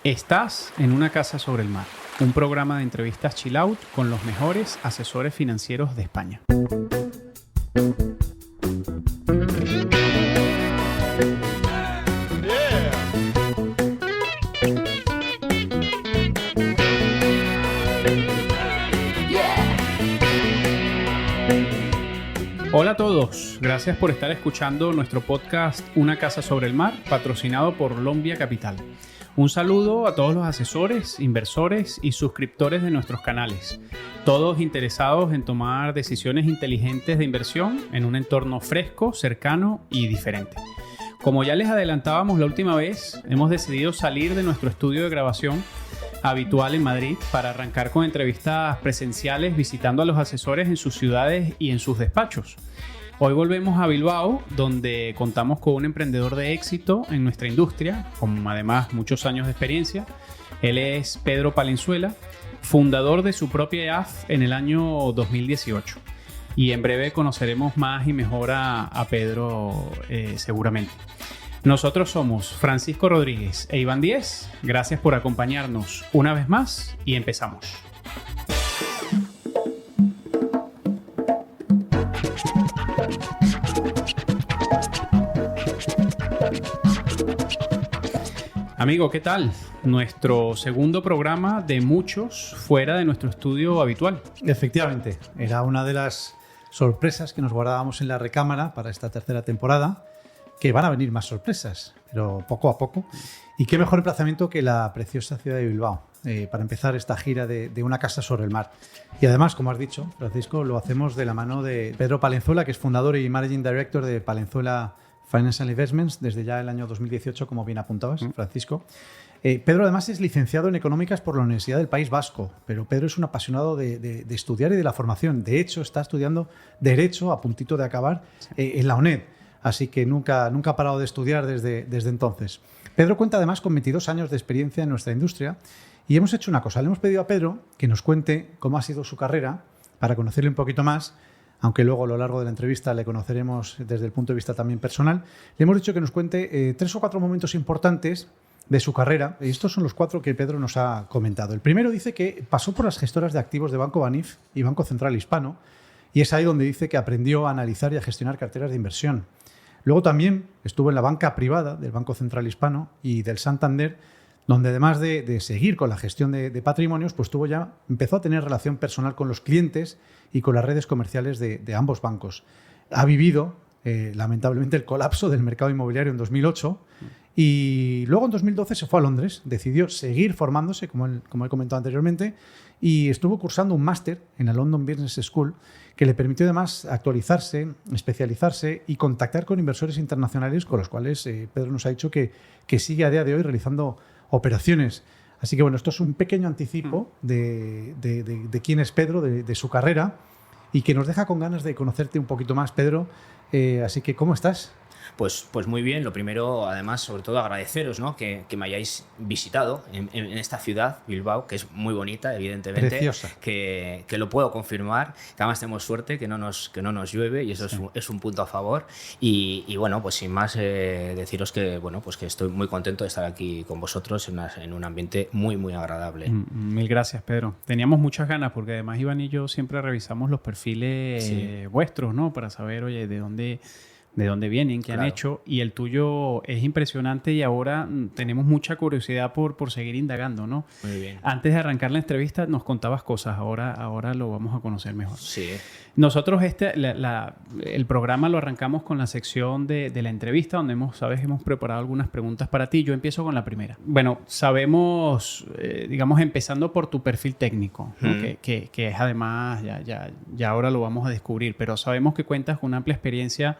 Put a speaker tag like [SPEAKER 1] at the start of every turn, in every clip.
[SPEAKER 1] Estás en Una Casa sobre el Mar, un programa de entrevistas chill out con los mejores asesores financieros de España. Hola a todos, gracias por estar escuchando nuestro podcast Una Casa sobre el Mar, patrocinado por Lombia Capital. Un saludo a todos los asesores, inversores y suscriptores de nuestros canales, todos interesados en tomar decisiones inteligentes de inversión en un entorno fresco, cercano y diferente. Como ya les adelantábamos la última vez, hemos decidido salir de nuestro estudio de grabación habitual en Madrid para arrancar con entrevistas presenciales visitando a los asesores en sus ciudades y en sus despachos. Hoy volvemos a Bilbao, donde contamos con un emprendedor de éxito en nuestra industria, con además muchos años de experiencia. Él es Pedro Palenzuela, fundador de su propia EAF en el año 2018. Y en breve conoceremos más y mejor a Pedro seguramente. Nosotros somos Francisco Rodríguez e Iván Díez. Gracias por acompañarnos una vez más y empezamos. Amigo, ¿qué tal? Nuestro segundo programa de muchos fuera de nuestro estudio habitual.
[SPEAKER 2] Efectivamente, era una de las sorpresas que nos guardábamos en la recámara para esta tercera temporada, que van a venir más sorpresas, pero poco a poco. Y qué mejor emplazamiento que la preciosa ciudad de Bilbao para empezar esta gira de Una Casa sobre el Mar. Y además, como has dicho, Francisco, lo hacemos de la mano de Pedro Palenzuela, que es fundador y Managing Director de Palenzuela Financial Investments desde ya el año 2018, como bien apuntabas, Francisco. Pedro además es licenciado en Económicas por la Universidad del País Vasco, pero Pedro es un apasionado de estudiar y de la formación. De hecho, está estudiando Derecho a puntito de acabar en la UNED, así que nunca ha parado de estudiar desde entonces. Pedro cuenta además con 22 años de experiencia en nuestra industria y hemos hecho una cosa. Le hemos pedido a Pedro que nos cuente cómo ha sido su carrera para conocerle un poquito más, aunque luego a lo largo de la entrevista le conoceremos desde el punto de vista también personal. Le hemos dicho que nos cuente 3 o 4 momentos importantes de su carrera, y estos son los 4 que Pedro nos ha comentado. El primero dice que pasó por las gestoras de activos de Banco Banif y Banco Central Hispano, y es ahí donde dice que aprendió a analizar y a gestionar carteras de inversión. Luego también estuvo en la banca privada del Banco Central Hispano y del Santander, donde además de seguir con la gestión de patrimonios, pues empezó a tener relación personal con los clientes y con las redes comerciales de ambos bancos. Ha vivido, lamentablemente, el colapso del mercado inmobiliario en 2008 y luego en 2012 se fue a Londres, decidió seguir formándose, como he comentado anteriormente, y estuvo cursando un máster en la London Business School que le permitió además actualizarse, especializarse y contactar con inversores internacionales con los cuales Pedro nos ha dicho que sigue a día de hoy realizando operaciones. Así que bueno, esto es un pequeño anticipo de quién es Pedro, de su carrera, y que nos deja con ganas de conocerte un poquito más, Pedro. Así que, ¿cómo estás?
[SPEAKER 3] Pues muy bien. Lo primero, además, sobre todo agradeceros, ¿no? que me hayáis visitado en esta ciudad, Bilbao, que es muy bonita, evidentemente.
[SPEAKER 2] Preciosa.
[SPEAKER 3] Que lo puedo confirmar, que además tenemos suerte, que no nos llueve y eso sí. es un punto a favor. Y bueno, pues sin más, deciros que, bueno, pues que estoy muy contento de estar aquí con vosotros en un ambiente muy, muy agradable.
[SPEAKER 1] Mil gracias, Pedro. Teníamos muchas ganas porque además Iván y yo siempre revisamos los perfiles vuestros, ¿no? Para saber, oye, de dónde vienen, qué han hecho, y el tuyo es impresionante y ahora tenemos mucha curiosidad por seguir indagando, ¿no?
[SPEAKER 3] Muy bien.
[SPEAKER 1] Antes de arrancar la entrevista nos contabas cosas, ahora lo vamos a conocer mejor.
[SPEAKER 3] Sí.
[SPEAKER 1] Nosotros el programa lo arrancamos con la sección de la entrevista donde hemos preparado algunas preguntas para ti. Yo empiezo con la primera. Bueno, sabemos, digamos, empezando por tu perfil técnico, ¿no? que es además, ya ahora lo vamos a descubrir, pero sabemos que cuentas con una amplia experiencia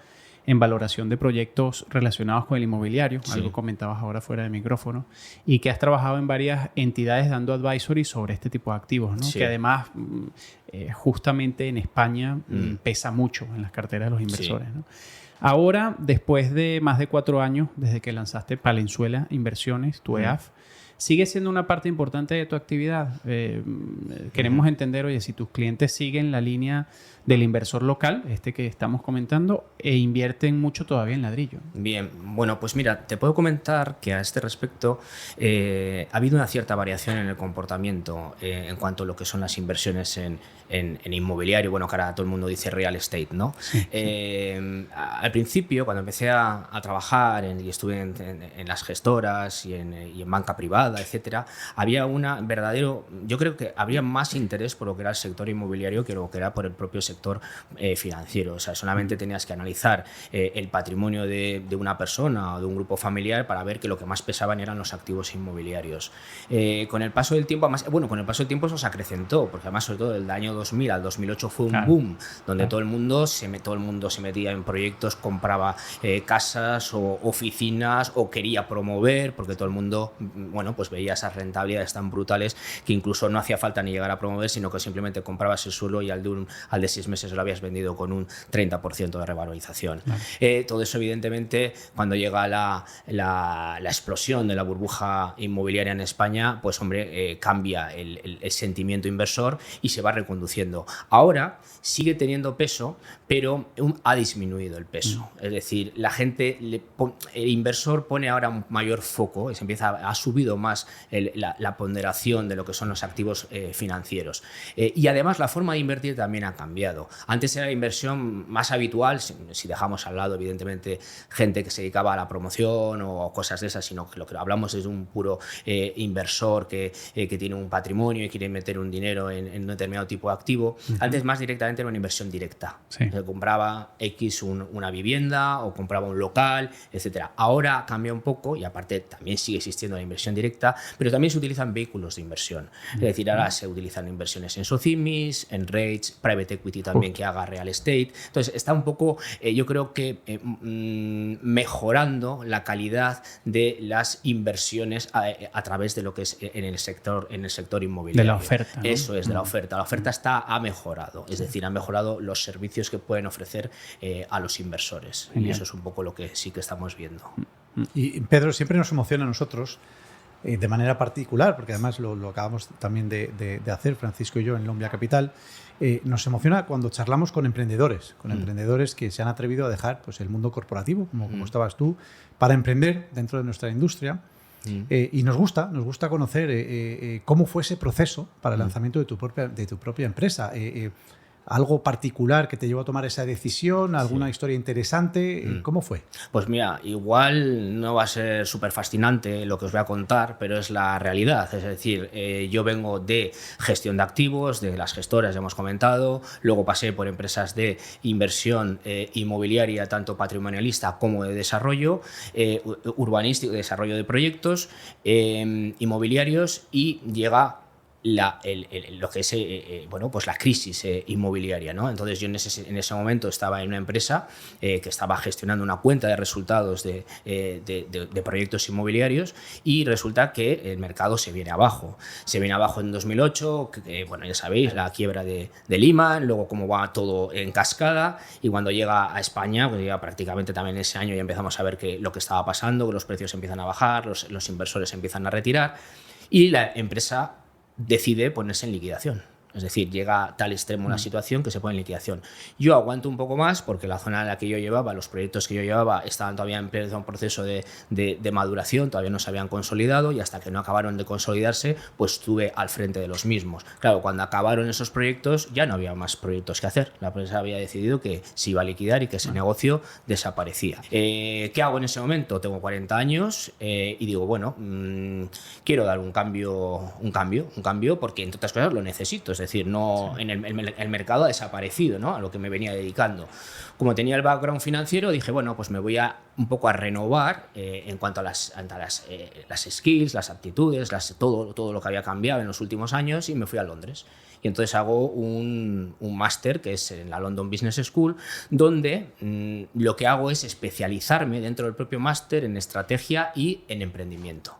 [SPEAKER 1] en valoración de proyectos relacionados con el inmobiliario, sí. Algo comentabas ahora fuera de micrófono, y que has trabajado en varias entidades dando advisory sobre este tipo de activos, ¿no?
[SPEAKER 3] Sí.
[SPEAKER 1] Que además, justamente en España, pesa mucho en las carteras de los inversores, sí. ¿no? Ahora, después de más de 4 años, desde que lanzaste Palenzuela Inversiones, tu EAF, ¿Sigue siendo una parte importante de tu actividad? Queremos entender, oye, si tus clientes siguen la línea del inversor local, que estamos comentando, e invierten mucho todavía en ladrillo.
[SPEAKER 3] Bien, bueno, pues mira, te puedo comentar que a este respecto ha habido una cierta variación en el comportamiento en cuanto a lo que son las inversiones en inmobiliario. Bueno, que ahora todo el mundo dice real estate, ¿no? Sí. Al principio, cuando empecé a trabajar y estuve en las gestoras y en banca privada, etcétera, había yo creo que habría más interés por lo que era el sector inmobiliario que lo que era por el propio sector financiero. O sea, solamente tenías que analizar el patrimonio de una persona o de un grupo familiar para ver que lo que más pesaban eran los activos inmobiliarios. Con el paso del tiempo, eso se acrecentó, porque además, sobre todo del año 2000 al 2008 fue un boom, donde todo el mundo se metía en proyectos, compraba casas o oficinas o quería promover, porque todo el mundo, bueno, pues veía esas rentabilidades tan brutales que incluso no hacía falta ni llegar a promover, sino que simplemente comprabas el suelo y al de 6 meses lo habías vendido con un 30% de revalorización. Todo eso, evidentemente, cuando llega la explosión de la burbuja inmobiliaria en España, pues hombre, cambia el sentimiento inversor y se va reconduciendo. Ahora sigue teniendo peso, pero ha disminuido el peso. Es decir, la gente, el inversor pone ahora un mayor foco, ha subido más la ponderación de lo que son los activos financieros. Y además la forma de invertir también ha cambiado. Antes era la inversión más habitual, si dejamos al lado, evidentemente, gente que se dedicaba a la promoción o cosas de esas, sino que lo que hablamos es de un puro inversor que tiene un patrimonio y quiere meter un dinero en un determinado tipo de activo. Antes, más directamente, era una inversión directa. Sí. Se compraba una vivienda o compraba un local, etcétera. Ahora cambia un poco y, aparte, también sigue existiendo la inversión directa, pero también se utilizan vehículos de inversión. Es decir, ahora se utilizan inversiones en SOCIMIs, en REITs, private equity también que haga real estate. Entonces está un poco, yo creo que mejorando la calidad de las inversiones a través de lo que es en el sector inmobiliario.
[SPEAKER 1] De la oferta, ¿no?
[SPEAKER 3] Eso es, de la oferta. La oferta ha mejorado, es decir, han mejorado los servicios que pueden ofrecer a los inversores. Genial. Y eso es un poco lo que sí que estamos viendo.
[SPEAKER 2] Y Pedro, siempre nos emociona a nosotros de manera particular, porque además lo acabamos también de hacer, Francisco y yo, en Lombia Capital. Nos emociona cuando charlamos con emprendedores que se han atrevido a dejar, pues, el mundo corporativo, como estabas tú, para emprender dentro de nuestra industria. Y nos gusta conocer cómo fue ese proceso para el lanzamiento de tu propia empresa. ¿Algo particular que te llevó a tomar esa decisión? ¿Alguna historia interesante? ¿Cómo fue?
[SPEAKER 3] Pues mira, igual no va a ser súper fascinante lo que os voy a contar, pero es la realidad. Es decir, yo vengo de gestión de activos, de las gestoras, ya hemos comentado, luego pasé por empresas de inversión inmobiliaria, tanto patrimonialista como de desarrollo urbanístico, de desarrollo de proyectos inmobiliarios, y llega lo que es pues la crisis inmobiliaria, ¿no? Entonces yo en ese momento estaba en una empresa que estaba gestionando una cuenta de resultados de proyectos inmobiliarios, y resulta que el mercado se viene abajo. Se viene abajo en 2008, bueno, ya sabéis, la quiebra de Lehman, luego cómo va todo en cascada, y cuando llega a España, pues ya prácticamente también ese año ya empezamos a ver lo que estaba pasando, que los precios empiezan a bajar, los inversores empiezan a retirar, y la empresa decide ponerse en liquidación. Es decir, llega a tal extremo la situación que se pone en liquidación. Yo aguanto un poco más porque la zona en la que yo llevaba, los proyectos que yo llevaba, estaban todavía en pleno proceso de maduración, todavía no se habían consolidado, y hasta que no acabaron de consolidarse, pues estuve al frente de los mismos. Claro, cuando acabaron esos proyectos ya no había más proyectos que hacer. La empresa había decidido que se iba a liquidar y que ese negocio desaparecía. ¿Qué hago en ese momento? Tengo 40 años y digo, bueno, quiero dar un cambio porque, entre otras cosas, lo necesito. Es decir, no, el mercado ha desaparecido, ¿no?, a lo que me venía dedicando. Como tenía el background financiero, dije, bueno, pues me voy un poco a renovar en cuanto a las skills, las aptitudes, todo lo que había cambiado en los últimos años, y me fui a Londres. Y entonces hago un máster que es en la London Business School, donde lo que hago es especializarme dentro del propio máster en estrategia y en emprendimiento.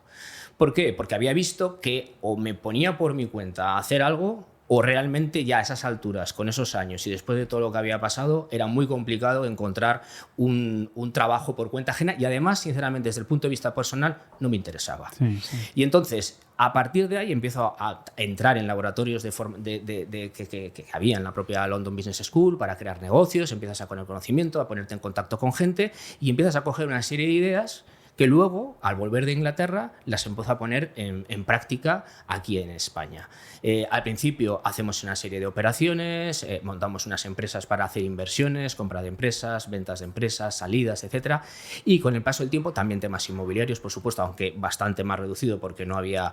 [SPEAKER 3] ¿Por qué? Porque había visto que o me ponía por mi cuenta a hacer algo, o realmente ya a esas alturas, con esos años y después de todo lo que había pasado, era muy complicado encontrar un trabajo por cuenta ajena y además, sinceramente, desde el punto de vista personal, no me interesaba.
[SPEAKER 1] Sí, sí.
[SPEAKER 3] Y entonces, a partir de ahí empiezo a entrar en laboratorios que había en la propia London Business School para crear negocios, empiezas a poner conocimiento, a ponerte en contacto con gente y empiezas a coger una serie de ideas que luego, al volver de Inglaterra, las empiezo a poner en práctica aquí en España. Al principio hacemos una serie de operaciones, montamos unas empresas para hacer inversiones, compra de empresas, ventas de empresas, salidas, etc. Y con el paso del tiempo también temas inmobiliarios, por supuesto, aunque bastante más reducido porque no había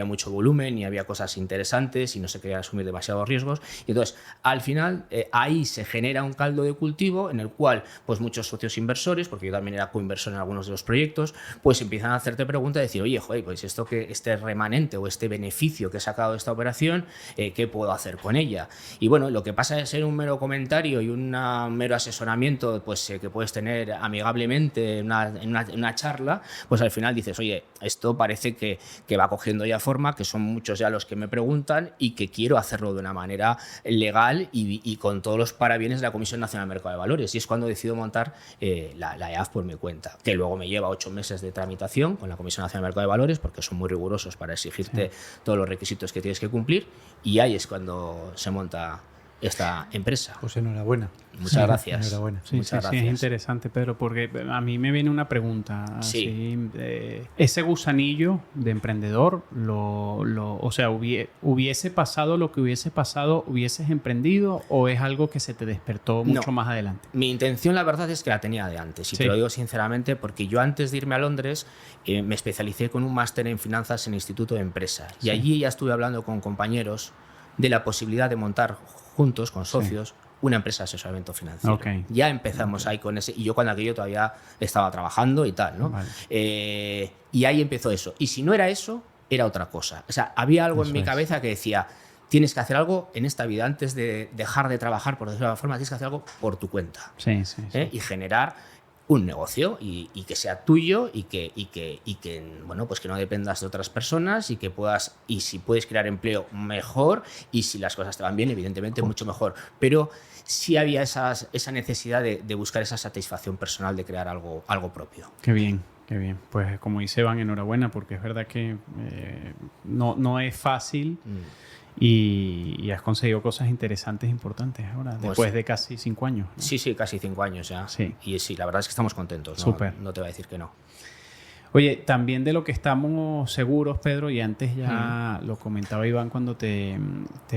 [SPEAKER 3] mucho volumen, ni había cosas interesantes y no se querían asumir demasiados riesgos. Y entonces, al final, ahí se genera un caldo de cultivo en el cual pues, muchos socios inversores, porque yo también era coinversor en algunos de los proyectos, pues empiezan a hacerte preguntas y decir, oye, joder, pues este remanente o este beneficio que he sacado de esta operación, ¿qué puedo hacer con ella? Y bueno, lo que pasa de ser un mero comentario y un mero asesoramiento pues, que puedes tener amigablemente en una charla, pues al final dices, oye, esto parece que va cogiendo ya forma, que son muchos ya los que me preguntan y que quiero hacerlo de una manera legal y con todos los parabienes de la Comisión Nacional del Mercado de Valores. Y es cuando decido montar la EAF por mi cuenta, que luego me lleva 8 meses de tramitación con la Comisión Nacional del Mercado de Valores porque son muy rigurosos para exigirte todos los requisitos que tienes que cumplir y ahí es cuando se monta esta empresa.
[SPEAKER 2] Pues enhorabuena.
[SPEAKER 3] Muchas gracias.
[SPEAKER 2] Enhorabuena.
[SPEAKER 1] Muchas gracias. Sí, es interesante, Pedro, porque a mí me viene una pregunta.
[SPEAKER 3] Sí.
[SPEAKER 1] Así, ese gusanillo de emprendedor, o sea, ¿hubiese pasado lo que hubiese pasado, hubieses emprendido o es algo que se te despertó mucho más adelante?
[SPEAKER 3] Mi intención, la verdad, es que la tenía de antes. Y te lo digo sinceramente porque yo antes de irme a Londres me especialicé con un máster en finanzas en el Instituto de Empresa. Y allí ya estuve hablando con compañeros de la posibilidad de montar juntos, con socios, una empresa de asesoramiento financiero.
[SPEAKER 1] Okay.
[SPEAKER 3] Ya empezamos ahí con ese, y yo cuando aquello todavía estaba trabajando y tal, ¿no?
[SPEAKER 1] Vale.
[SPEAKER 3] Y ahí empezó eso. Y si no era eso, era otra cosa. O sea, había algo en mi cabeza que decía, tienes que hacer algo en esta vida, antes de dejar de trabajar, por decirlo de alguna forma, tienes que hacer algo por tu cuenta.
[SPEAKER 1] Sí.
[SPEAKER 3] Y generar un negocio y que sea tuyo y que bueno, pues que no dependas de otras personas y que puedas, y si puedes crear empleo, mejor, y si las cosas te van bien, evidentemente mucho mejor, pero sí había esa necesidad de buscar esa satisfacción personal de crear algo propio.
[SPEAKER 1] Qué bien. Pues como dice Iván, enhorabuena, porque es verdad que no es fácil. Y has conseguido cosas interesantes, importantes ahora,
[SPEAKER 3] pues,
[SPEAKER 1] después de casi 5 años, ¿no?
[SPEAKER 3] Sí, casi 5 años ya.
[SPEAKER 1] Sí.
[SPEAKER 3] Y sí, la verdad es que estamos contentos. No te voy a decir que no.
[SPEAKER 1] Oye, también de lo que estamos seguros, Pedro, y antes ya lo comentaba Iván cuando te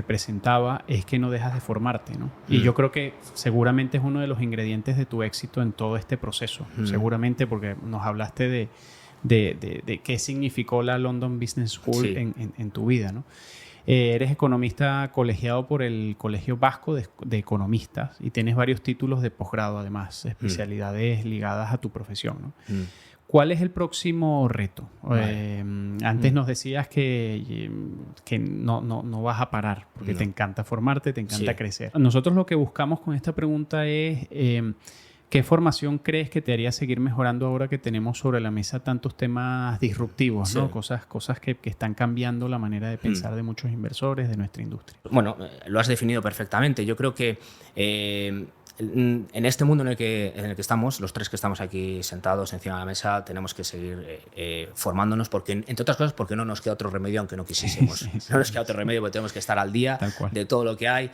[SPEAKER 1] presentaba, es que no dejas de formarte, ¿no? Y yo creo que seguramente es uno de los ingredientes de tu éxito en todo este proceso. Seguramente porque nos hablaste de qué significó la London Business School en tu vida, ¿no? Eres economista colegiado por el Colegio Vasco de Economistas y tienes varios títulos de posgrado, además, especialidades ligadas a tu profesión, ¿no? ¿Cuál es el próximo reto? Vale. Antes nos decías que no vas a parar porque te encanta formarte, te encanta crecer. Nosotros lo que buscamos con esta pregunta es ¿qué formación crees que te haría seguir mejorando ahora que tenemos sobre la mesa tantos temas disruptivos, ¿no? Cosas que están cambiando la manera de pensar de muchos inversores de nuestra industria?
[SPEAKER 3] Bueno, lo has definido perfectamente. Yo creo que en este mundo en el que estamos, los tres que estamos aquí sentados encima de la mesa, tenemos que seguir formándonos, porque, entre otras cosas, porque no nos queda otro remedio aunque no quisiésemos. No nos queda otro remedio porque tenemos que estar al día de todo lo que hay,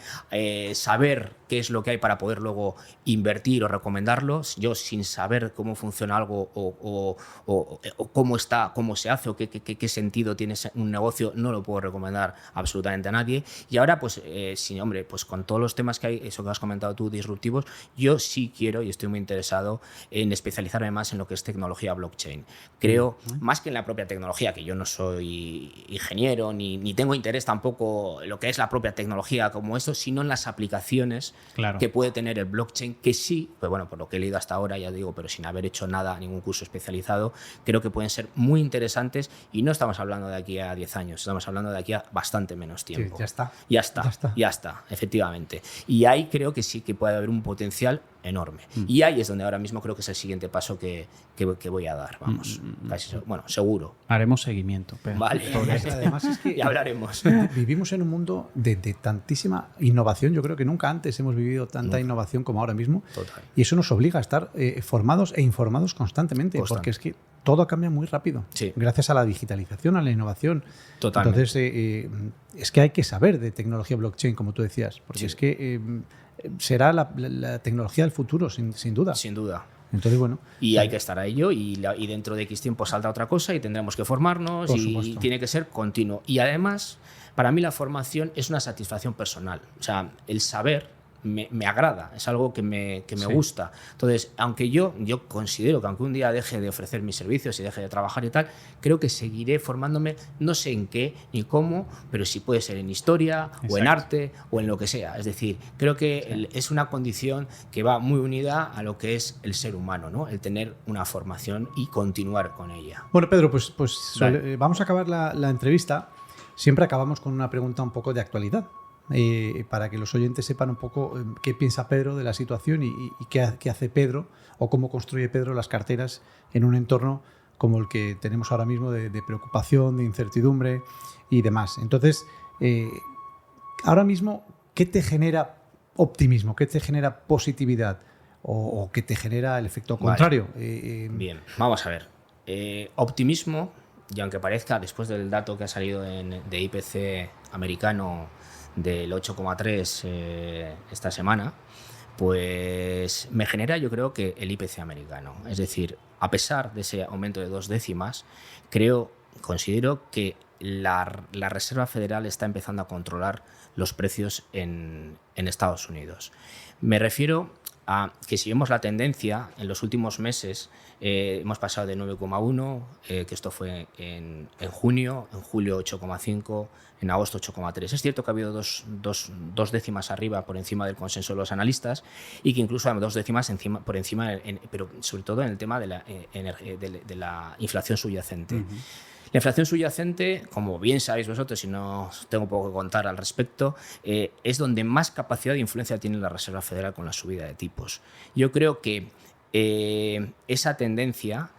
[SPEAKER 3] saber qué es lo que hay para poder luego invertir o recomendarlos. Yo, sin saber cómo funciona algo o cómo se hace o qué sentido tiene un negocio, no lo puedo recomendar absolutamente a nadie. Y ahora, pues con todos los temas que hay, eso que has comentado tú, disruptivos, yo sí quiero y estoy muy interesado en especializarme más en lo que es tecnología blockchain. Creo, más que en la propia tecnología, que yo no soy ingeniero ni tengo interés tampoco en lo que es la propia tecnología como esto, sino en las aplicaciones que puede tener el blockchain, que sí, pues bueno, por lo que he leído hasta ahora, ya digo, pero sin haber hecho nada, ningún curso especializado, creo que pueden ser muy interesantes y no estamos hablando de aquí a 10 años, estamos hablando de aquí a bastante menos tiempo.
[SPEAKER 2] Sí, ya está,
[SPEAKER 3] efectivamente. Y ahí creo que sí que puede haber un potencial enorme. Y ahí es donde ahora mismo creo que es el siguiente paso que voy a dar, vamos, seguro.
[SPEAKER 1] Haremos seguimiento.
[SPEAKER 3] Vale.
[SPEAKER 2] Además es que
[SPEAKER 3] ya hablaremos.
[SPEAKER 2] Vivimos en un mundo de tantísima innovación. Yo creo que nunca antes hemos vivido tanta innovación como ahora mismo.
[SPEAKER 3] Total.
[SPEAKER 2] Y eso nos obliga a estar formados e informados constantemente, porque es que todo cambia muy rápido.
[SPEAKER 3] Sí.
[SPEAKER 2] Gracias a la digitalización, a la innovación.
[SPEAKER 3] Totalmente.
[SPEAKER 2] Entonces, es que hay que saber de tecnología blockchain, como tú decías, porque es que será la tecnología del futuro, sin duda.
[SPEAKER 3] Sin duda.
[SPEAKER 2] Entonces, bueno.
[SPEAKER 3] Y hay que estar a ello y dentro de X tiempo saldrá otra cosa y tendremos que formarnos y tiene que ser continuo. Y además, para mí la formación es una satisfacción personal. O sea, el saber me agrada, es algo que me gusta. Entonces, aunque yo considero que aunque un día deje de ofrecer mis servicios y deje de trabajar y tal, creo que seguiré formándome, no sé en qué ni cómo, pero sí puede ser en historia o en arte o en lo que sea. Es decir, creo que es una condición que va muy unida a lo que es el ser humano, ¿no? El tener una formación y continuar con ella.
[SPEAKER 2] Bueno, Pedro, pues vamos a acabar la entrevista. Siempre acabamos con una pregunta un poco de actualidad. Para que los oyentes sepan un poco qué piensa Pedro de la situación y qué hace Pedro o cómo construye Pedro las carteras en un entorno como el que tenemos ahora mismo de preocupación, de incertidumbre y demás. Entonces, ahora mismo, ¿qué te genera optimismo? ¿Qué te genera positividad? ¿O qué te genera el efecto contrario?
[SPEAKER 3] Bien, vamos a ver. Optimismo, y aunque parezca, después del dato que ha salido de IPC americano del 8,3 esta semana, pues me genera, yo creo, que el IPC americano. Es decir, a pesar de ese aumento de 2 décimas, considero que la Reserva Federal está empezando a controlar los precios en Estados Unidos. Me refiero a que si vemos la tendencia en los últimos meses, hemos pasado de 9,1, que esto fue en junio, en julio 8,5, en agosto 8,3. Es cierto que ha habido dos décimas arriba por encima del consenso de los analistas y que incluso hay 2 décimas por encima, pero sobre todo en el tema de la inflación subyacente. Uh-huh. La inflación subyacente, como bien sabéis vosotros, y no os tengo poco que contar al respecto, es donde más capacidad de influencia tiene la Reserva Federal con la subida de tipos. Yo creo que esa tendencia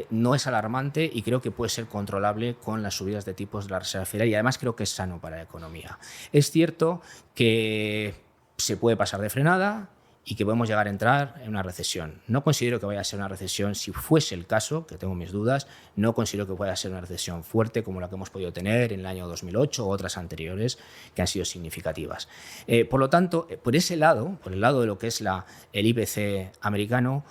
[SPEAKER 3] no es alarmante y creo que puede ser controlable con las subidas de tipos de la Reserva Federal y además creo que es sano para la economía. Es cierto que se puede pasar de frenada y que podemos llegar a entrar en una recesión. No considero que vaya a ser una recesión, si fuese el caso, que tengo mis dudas, no considero que vaya a ser una recesión fuerte como la que hemos podido tener en el año 2008 o otras anteriores que han sido significativas. Por lo tanto, por el lado de lo que es el IPC americano,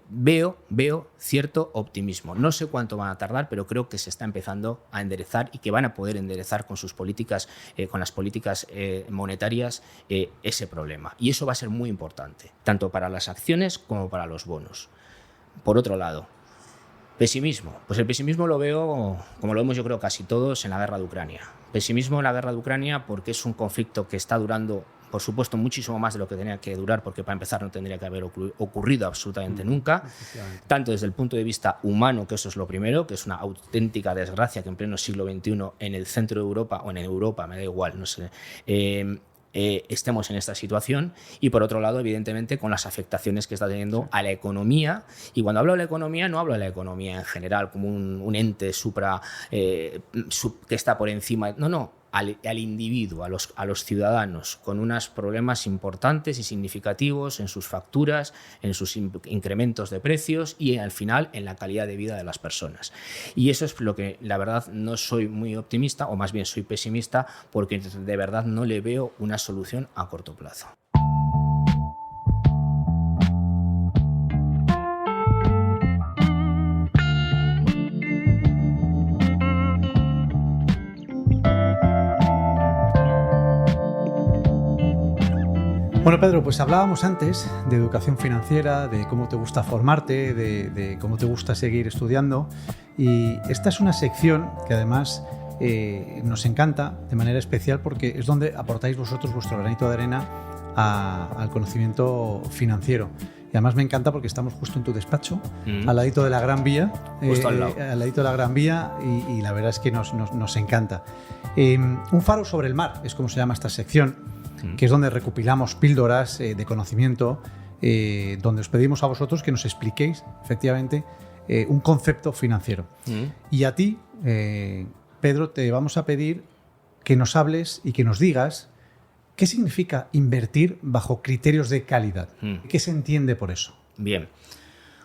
[SPEAKER 3] veo cierto optimismo. No sé cuánto van a tardar, pero creo que se está empezando a enderezar y que van a poder enderezar con sus políticas, con las políticas monetarias, ese problema. Y eso va a ser muy importante, tanto para las acciones como para los bonos. Por otro lado, pesimismo. Pues el pesimismo lo veo, como lo vemos yo creo casi todos, en la guerra de Ucrania. Pesimismo en la guerra de Ucrania porque es un conflicto que está durando, por supuesto, muchísimo más de lo que tenía que durar, porque para empezar no tendría que haber ocurrido absolutamente nunca, tanto desde el punto de vista humano, que eso es lo primero, que es una auténtica desgracia que en pleno siglo XXI en el centro de Europa, o en Europa, me da igual, no sé, estemos en esta situación, y por otro lado, evidentemente, con las afectaciones que está teniendo a la economía. Y cuando hablo de la economía, no hablo de la economía en general como un ente que está por encima, no, al individuo, a los ciudadanos, con unos problemas importantes y significativos en sus facturas, en sus incrementos de precios y al final en la calidad de vida de las personas. Y eso es lo que la verdad no soy muy optimista, o más bien soy pesimista, porque de verdad no le veo una solución a corto plazo.
[SPEAKER 2] Bueno, Pedro, pues hablábamos antes de educación financiera, de cómo te gusta formarte, de cómo te gusta seguir estudiando, y esta es una sección que además nos encanta de manera especial porque es donde aportáis vosotros vuestro granito de arena al conocimiento financiero. Y además me encanta porque estamos justo en tu despacho, al ladito de la Gran Vía,
[SPEAKER 3] justo al lado.
[SPEAKER 2] Al ladito de la Gran Vía, y la verdad es que nos encanta. Un faro sobre el mar es como se llama esta sección. que es donde recopilamos píldoras de conocimiento, donde os pedimos a vosotros que nos expliquéis efectivamente un concepto financiero. Y a ti, Pedro, te vamos a pedir que nos hables y que nos digas qué significa invertir bajo criterios de calidad. ¿Qué se entiende por eso?
[SPEAKER 3] Bien.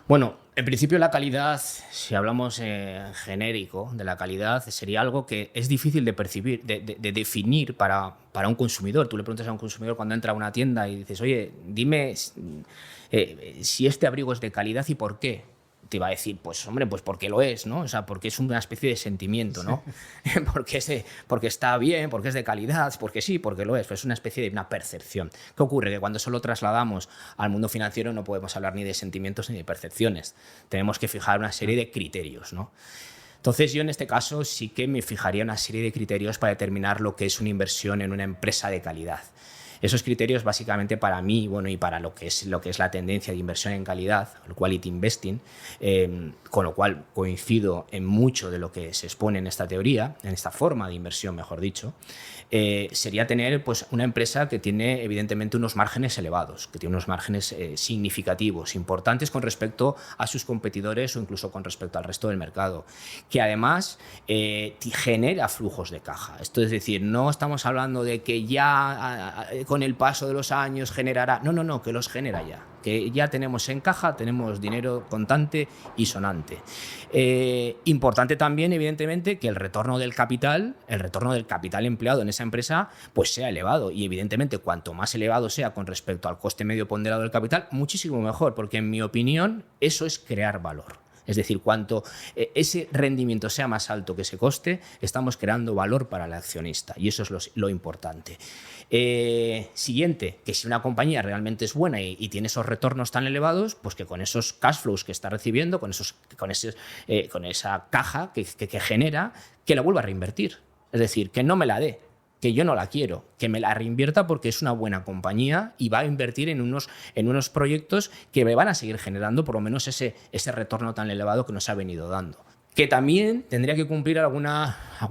[SPEAKER 3] Bueno, en principio la calidad, si hablamos en genérico de la calidad, sería algo que es difícil de percibir, de definir para un consumidor. Tú le preguntas a un consumidor cuando entra a una tienda y dices, oye, dime si este abrigo es de calidad y por qué. Te va a decir, pues hombre, pues porque lo es, ¿no? O sea, porque es una especie de sentimiento, ¿no? Sí. porque está bien, porque es de calidad, porque sí, porque lo es. Pues es una especie de una percepción. ¿Qué ocurre? Que cuando solo trasladamos al mundo financiero no podemos hablar ni de sentimientos ni de percepciones. Tenemos que fijar una serie de criterios, ¿no? Entonces yo en este caso sí que me fijaría una serie de criterios para determinar lo que es una inversión en una empresa de calidad. Esos criterios básicamente para mí, bueno, y para lo que es la tendencia de inversión en calidad, el quality investing, con lo cual coincido en mucho de lo que se expone en esta teoría, en esta forma de inversión, mejor dicho, sería tener pues, una empresa que tiene evidentemente unos márgenes elevados, que tiene unos márgenes significativos, importantes con respecto a sus competidores o incluso con respecto al resto del mercado, que además genera flujos de caja. Esto es decir, no estamos hablando de que ya con el paso de los años generará, no, que los genera ya, que ya tenemos en caja, tenemos dinero contante y sonante. Importante también, evidentemente, que el retorno del capital empleado en esa empresa, pues sea elevado. Y evidentemente, cuanto más elevado sea con respecto al coste medio ponderado del capital, muchísimo mejor, porque en mi opinión, eso es crear valor. Es decir, cuanto ese rendimiento sea más alto que ese coste, estamos creando valor para el accionista y eso es lo importante. Siguiente, que si una compañía realmente es buena y tiene esos retornos tan elevados, pues que con esos cash flows que está recibiendo, con esa caja que genera, que la vuelva a reinvertir. Es decir, que no me la dé, que yo no la quiero, que me la reinvierta porque es una buena compañía y va a invertir en unos proyectos que me van a seguir generando por lo menos ese retorno tan elevado que nos ha venido dando. Que también tendría que cumplir algún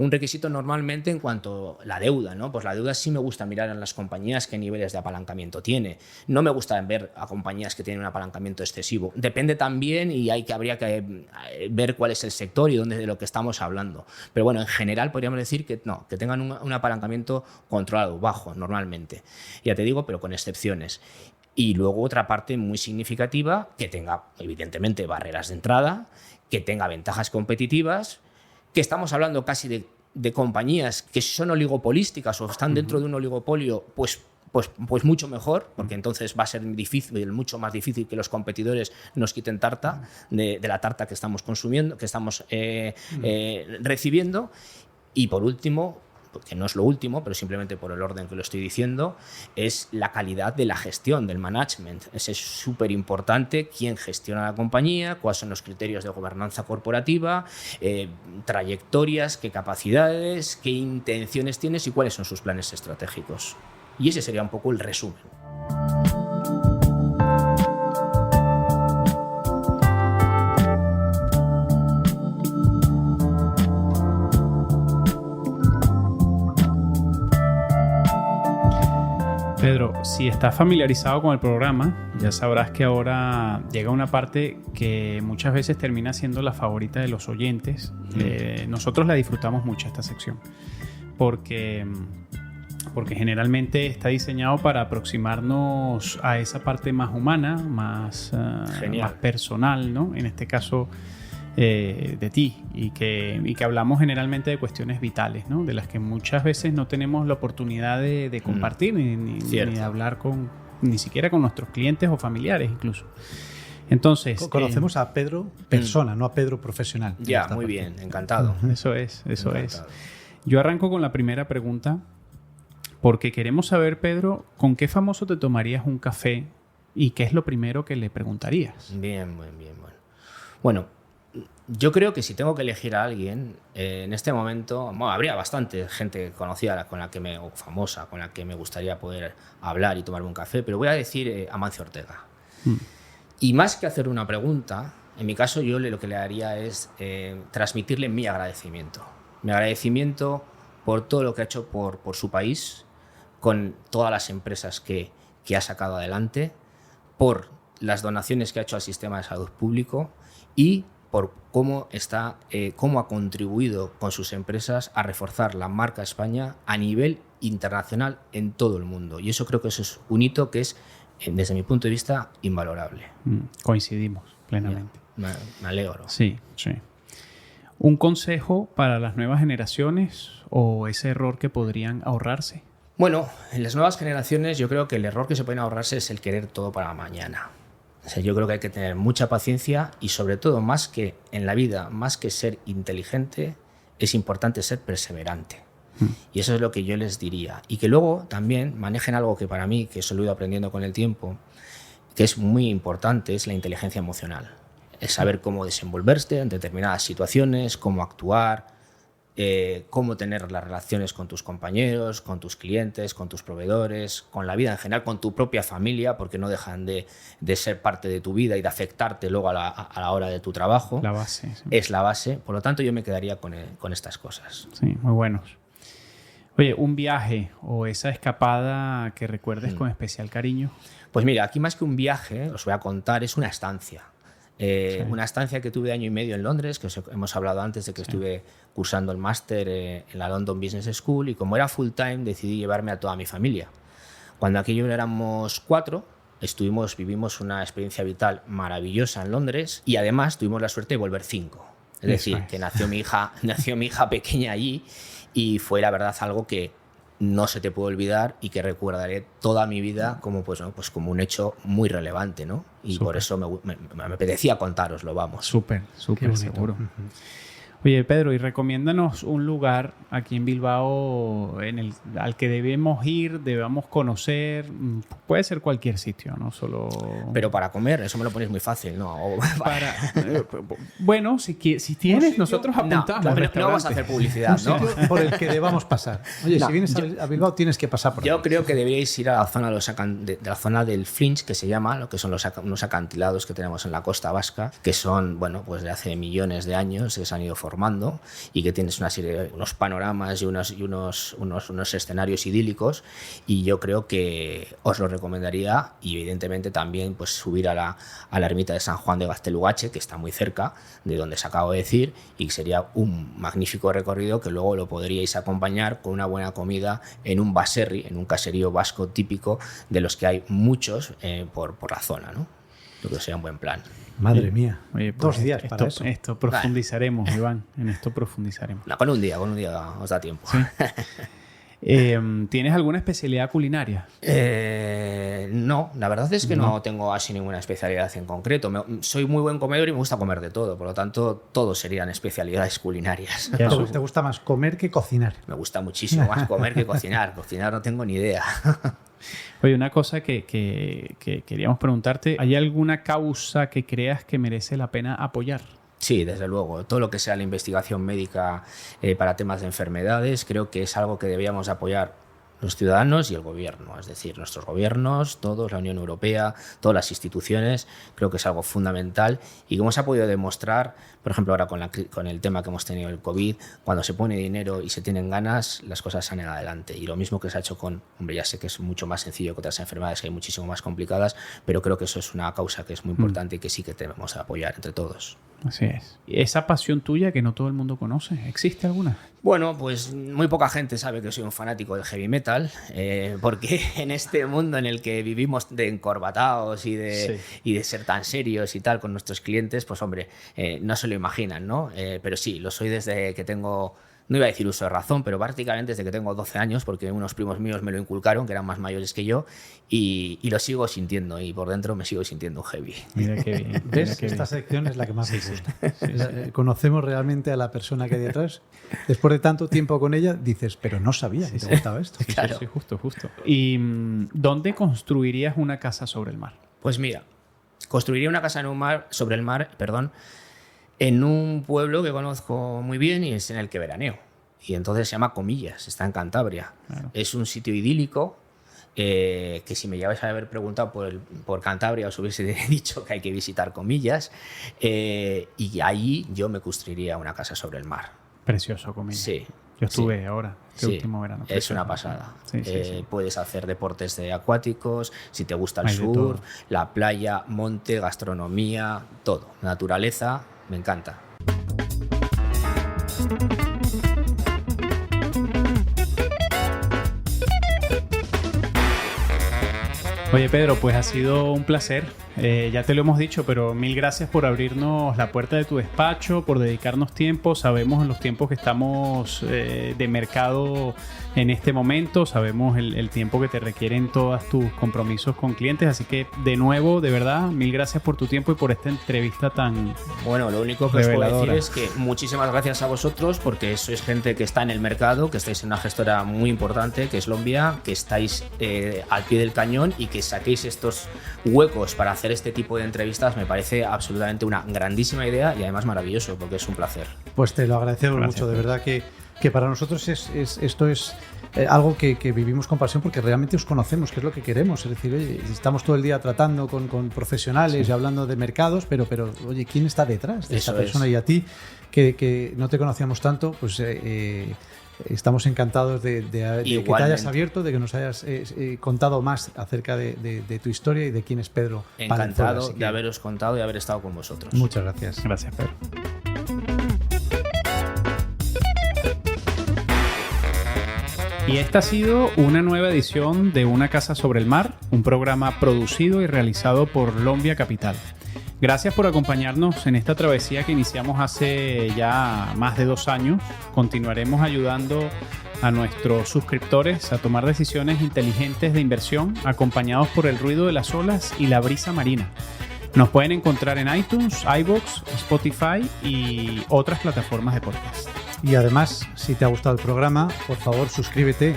[SPEAKER 3] requisito normalmente en cuanto a la deuda, ¿no? Pues la deuda sí me gusta mirar en las compañías qué niveles de apalancamiento tiene. No me gusta ver a compañías que tienen un apalancamiento excesivo. Depende también y habría que ver cuál es el sector y de lo que estamos hablando. Pero bueno, en general podríamos decir que no, que tengan un apalancamiento controlado, bajo, normalmente. Ya te digo, pero con excepciones. Y luego otra parte muy significativa, que tenga evidentemente barreras de entrada, que tenga ventajas competitivas, que estamos hablando casi de compañías que son oligopolísticas o están dentro de un oligopolio, pues mucho mejor, porque entonces va a ser mucho más difícil que los competidores nos quiten tarta de la tarta que estamos consumiendo, que estamos recibiendo. Y por último, que no es lo último, pero simplemente por el orden que lo estoy diciendo, es la calidad de la gestión, del management. Es súper importante quién gestiona la compañía, cuáles son los criterios de gobernanza corporativa, trayectorias, qué capacidades, qué intenciones tienes y cuáles son sus planes estratégicos. Y ese sería un poco el resumen.
[SPEAKER 1] Pedro, si estás familiarizado con el programa, ya sabrás que ahora llega una parte que muchas veces termina siendo la favorita de los oyentes. Nosotros la disfrutamos mucho, esta sección, porque generalmente está diseñado para aproximarnos a esa parte más humana, más personal, ¿no? En este caso, de ti, y que hablamos generalmente de cuestiones vitales, ¿no? De las que muchas veces no tenemos la oportunidad de compartir ni de hablar ni siquiera con nuestros clientes o familiares incluso. Entonces,
[SPEAKER 2] conocemos a Pedro persona, no a Pedro profesional.
[SPEAKER 3] Ya, muy bien, encantado.
[SPEAKER 1] Eso es. Yo arranco con la primera pregunta porque queremos saber, Pedro, ¿con qué famoso te tomarías un café y qué es lo primero que le preguntarías?
[SPEAKER 3] Bien. Bueno, yo creo que si tengo que elegir a alguien, en este momento, habría bastante gente conocida o famosa con la que me gustaría poder hablar y tomarme un café, pero voy a decir Amancio Ortega. Y más que hacer una pregunta, en mi caso yo lo que le haría es transmitirle mi agradecimiento. Mi agradecimiento por todo lo que ha hecho por su país, con todas las empresas que ha sacado adelante, por las donaciones que ha hecho al sistema de salud público y por cómo ha contribuido con sus empresas a reforzar la marca España a nivel internacional en todo el mundo. Y eso creo que eso es un hito que es, desde mi punto de vista, invalorable.
[SPEAKER 1] Coincidimos plenamente.
[SPEAKER 3] Me alegro.
[SPEAKER 1] Sí, sí. ¿Un consejo para las nuevas generaciones o ese error que podrían ahorrarse?
[SPEAKER 3] Bueno, en las nuevas generaciones yo creo que el error que se pueden ahorrarse es el querer todo para mañana. O sea, yo creo que hay que tener mucha paciencia y sobre todo, más que en la vida, más que ser inteligente, es importante ser perseverante. Y eso es lo que yo les diría. Y que luego también manejen algo que para mí, que eso lo he ido aprendiendo con el tiempo, que es muy importante, es la inteligencia emocional. Es saber cómo desenvolverse en determinadas situaciones, cómo actuar, cómo tener las relaciones con tus compañeros, con tus clientes, con tus proveedores, con la vida en general, con tu propia familia, porque no dejan de ser parte de tu vida y de afectarte luego a la hora de tu trabajo.
[SPEAKER 1] La base. Sí.
[SPEAKER 3] Es la base. Por lo tanto, yo me quedaría con estas cosas.
[SPEAKER 1] Sí, muy buenos. Oye, ¿un viaje o esa escapada que recuerdes con especial cariño?
[SPEAKER 3] Pues mira, aquí más que un viaje, os voy a contar, es una estancia. Sí. Una estancia que tuve de 1 año y medio en Londres, que os hemos hablado antes de que estuve cursando el máster en la London Business School, y como era full time decidí llevarme a toda mi familia. Cuando aquello éramos 4, vivimos una experiencia vital maravillosa en Londres y además tuvimos la suerte de volver 5. Es decir, que nació mi hija pequeña allí y fue la verdad algo que no se te puede olvidar y que recordaré toda mi vida como, como un hecho muy relevante, ¿no? Y súper. Por eso me apetecía contároslo, vamos.
[SPEAKER 1] Súper seguro. Oye, Pedro, y recomiéndanos un lugar aquí en Bilbao al que debamos conocer. Puede ser cualquier sitio, no solo...
[SPEAKER 3] Pero para comer, eso me lo pones muy fácil, ¿no?
[SPEAKER 1] Bueno, si tienes, nosotros apuntamos.
[SPEAKER 3] No vamos a hacer publicidad, ¿no?
[SPEAKER 2] Un sitio por el que debamos pasar. Oye, si vienes a Bilbao tienes que pasar por ahí.
[SPEAKER 3] Yo creo que deberíais ir a la zona de la zona del Fringe, que se llama, lo que son unos acantilados que tenemos en la costa vasca, que son, pues de hace millones de años, que se han ido formando y que tienes una serie de unos panoramas y unos escenarios idílicos, y yo creo que os lo recomendaría. Y evidentemente también pues subir a la ermita de San Juan de Gaztelugatxe, que está muy cerca de donde os acabo de decir, y sería un magnífico recorrido que luego lo podríais acompañar con una buena comida en un baserri, en un caserío vasco típico de los que hay muchos por la zona, ¿no? Creo que sería un buen plan.
[SPEAKER 2] Madre mía.
[SPEAKER 1] Oye, pues
[SPEAKER 2] 2 días para eso.
[SPEAKER 1] Esto profundizaremos, Iván. En esto profundizaremos.
[SPEAKER 3] No, con un día os da tiempo.
[SPEAKER 1] ¿Sí? ¿Tienes alguna especialidad culinaria?
[SPEAKER 3] No, la verdad es que no tengo así ninguna especialidad en concreto. Soy muy buen comedor y me gusta comer de todo. Por lo tanto, todos serían especialidades culinarias.
[SPEAKER 2] ¿Te gusta más comer que cocinar?
[SPEAKER 3] Me gusta muchísimo más comer que cocinar. Cocinar no tengo ni idea.
[SPEAKER 1] Oye, una cosa que queríamos preguntarte. ¿Hay alguna causa que creas que merece la pena apoyar?
[SPEAKER 3] Sí, desde luego. Todo lo que sea la investigación médica para temas de enfermedades, creo que es algo que deberíamos apoyar los ciudadanos y el gobierno. Es decir, nuestros gobiernos, todos, la Unión Europea, todas las instituciones, creo que es algo fundamental. Y como se ha podido demostrar, por ejemplo, ahora con el tema que hemos tenido el COVID, cuando se pone dinero y se tienen ganas, las cosas salen adelante. Y lo mismo que se ha hecho ya sé que es mucho más sencillo que otras enfermedades que hay muchísimo más complicadas, pero creo que eso es una causa que es muy importante y que sí que tenemos que apoyar entre todos.
[SPEAKER 1] Así es. ¿Y esa pasión tuya que no todo el mundo conoce, existe alguna?
[SPEAKER 3] Bueno, pues muy poca gente sabe que soy un fanático del heavy metal, porque en este mundo en el que vivimos de encorbatados y de ser tan serios y tal con nuestros clientes, pues hombre, no se lo imaginan, ¿no? Pero sí, lo soy desde que tengo... No iba a decir uso de razón, pero prácticamente desde que tengo 12 años, porque unos primos míos me lo inculcaron, que eran más mayores que yo, y lo sigo sintiendo, y por dentro me sigo sintiendo un heavy.
[SPEAKER 1] Mira qué bien.
[SPEAKER 2] ¿Ves? Esta sección es la que más me gusta. Conocemos realmente a la persona que hay detrás. Después de tanto tiempo con ella, dices, pero no sabía que te gustaba esto.
[SPEAKER 1] Claro. Sí, justo. ¿Y dónde construirías una casa sobre el mar?
[SPEAKER 3] Pues mira, construiría una casa sobre el mar, en un pueblo que conozco muy bien y es en el que veraneo. Y entonces se llama Comillas, está en Cantabria. Claro. Es un sitio idílico que si me llevais a haber preguntado por Cantabria os hubiese dicho que hay que visitar Comillas. Y allí yo me construiría una casa sobre el mar.
[SPEAKER 1] Precioso, Comillas.
[SPEAKER 3] Sí.
[SPEAKER 1] Yo estuve ahora, este
[SPEAKER 3] Sí,
[SPEAKER 1] último verano.
[SPEAKER 3] es una pasada.
[SPEAKER 1] Sí, sí, sí.
[SPEAKER 3] Puedes hacer deportes acuáticos, si te gusta el
[SPEAKER 1] Hay de
[SPEAKER 3] surf,
[SPEAKER 1] todo.
[SPEAKER 3] la playa, monte, gastronomía, todo. Naturaleza, me encanta.
[SPEAKER 1] Oye, Pedro, pues ha sido un placer. Ya te lo hemos dicho, pero mil gracias por abrirnos la puerta de tu despacho, por dedicarnos tiempo. Sabemos en los tiempos que estamos de mercado en este momento, sabemos el tiempo que te requieren todos tus compromisos con clientes. Así que, de nuevo, de verdad, mil gracias por tu tiempo y por esta entrevista tan
[SPEAKER 3] Bueno, lo único que os puedo
[SPEAKER 1] reveladora.
[SPEAKER 3] decir es que muchísimas gracias a vosotros porque sois gente que está en el mercado, que estáis en una gestora muy importante, que es Lombia, que estáis al pie del cañón y que saquéis estos huecos para hacer este tipo de entrevistas. Me parece absolutamente una grandísima idea y además maravilloso porque es un placer.
[SPEAKER 2] Pues te lo agradecemos
[SPEAKER 1] Gracias,
[SPEAKER 2] mucho, de
[SPEAKER 1] Pedro.
[SPEAKER 2] verdad que para nosotros esto es algo que vivimos con pasión porque realmente os conocemos, que es lo que queremos. Es decir, oye, estamos todo el día tratando con profesionales y hablando de mercados, pero oye, ¿quién está detrás de esta
[SPEAKER 3] Eso es.
[SPEAKER 2] persona? Y a ti, que no te conocíamos tanto, pues estamos encantados de que te hayas
[SPEAKER 3] Igualmente.
[SPEAKER 2] abierto, de que nos hayas contado más acerca de tu historia y de quién es Pedro Valenzuela.
[SPEAKER 3] Encantado
[SPEAKER 2] Así que
[SPEAKER 3] de haberos contado y haber estado con vosotros.
[SPEAKER 2] muchas gracias.
[SPEAKER 1] Gracias, Pedro. Y esta ha sido una nueva edición de Una Casa sobre el Mar, un programa producido y realizado por Lombia Capital. Gracias por acompañarnos en esta travesía que iniciamos hace ya más de 2 años. Continuaremos ayudando a nuestros suscriptores a tomar decisiones inteligentes de inversión, acompañados por el ruido de las olas y la brisa marina. Nos pueden encontrar en iTunes, iVoox, Spotify y otras plataformas de podcast.
[SPEAKER 2] Y además, si te ha gustado el programa, por favor suscríbete.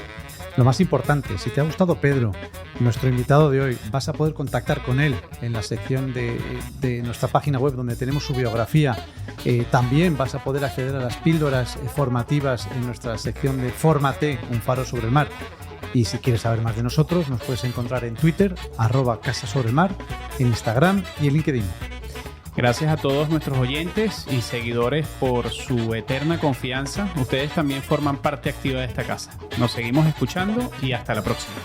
[SPEAKER 2] Lo más importante, si te ha gustado Pedro, nuestro invitado de hoy, vas a poder contactar con él en la sección de nuestra página web donde tenemos su biografía. También vas a poder acceder a las píldoras formativas en nuestra sección de Fórmate, un faro sobre el mar. Y si quieres saber más de nosotros, nos puedes encontrar en Twitter, @Casa sobre el Mar, en Instagram y en LinkedIn.
[SPEAKER 1] Gracias a todos nuestros oyentes y seguidores por su eterna confianza. Ustedes también forman parte activa de esta casa. Nos seguimos escuchando y hasta la próxima.